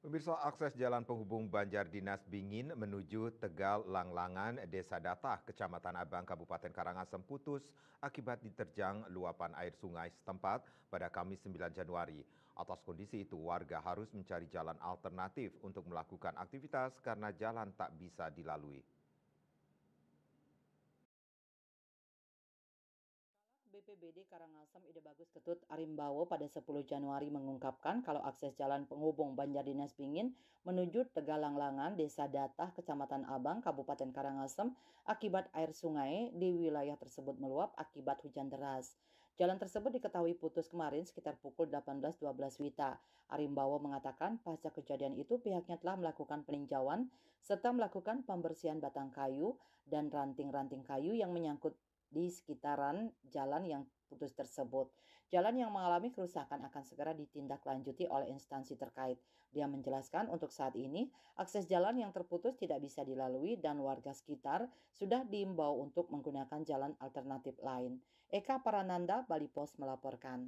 Pemirsa, akses jalan penghubung Banjardinas Bingin menuju Tegal Langlangan, Desa Datah, Kecamatan Abang, Kabupaten Karangasem putus akibat diterjang luapan air sungai setempat pada Kamis 9 Januari. Atas kondisi itu, warga harus mencari jalan alternatif untuk melakukan aktivitas karena jalan tak bisa dilalui. BPBD Karangasem Ide Bagus Ketut Arimbawo pada 10 Januari mengungkapkan kalau akses jalan penghubung Banjardinas Bingin menuju Tegalanglangan, Desa Datah, Kecamatan Abang, Kabupaten Karangasem akibat air sungai di wilayah tersebut meluap akibat hujan deras. Jalan tersebut diketahui putus kemarin sekitar pukul 18.12 WITA. Arimbawo mengatakan pasca kejadian itu pihaknya telah melakukan peninjauan serta melakukan pembersihan batang kayu dan ranting-ranting kayu yang menyangkut di sekitaran jalan yang putus tersebut. Jalan yang mengalami kerusakan akan segera ditindaklanjuti oleh instansi terkait. Dia menjelaskan untuk saat ini akses jalan yang terputus tidak bisa dilalui dan warga sekitar sudah diimbau untuk menggunakan jalan alternatif lain. Eka Parananda, Bali Pos melaporkan.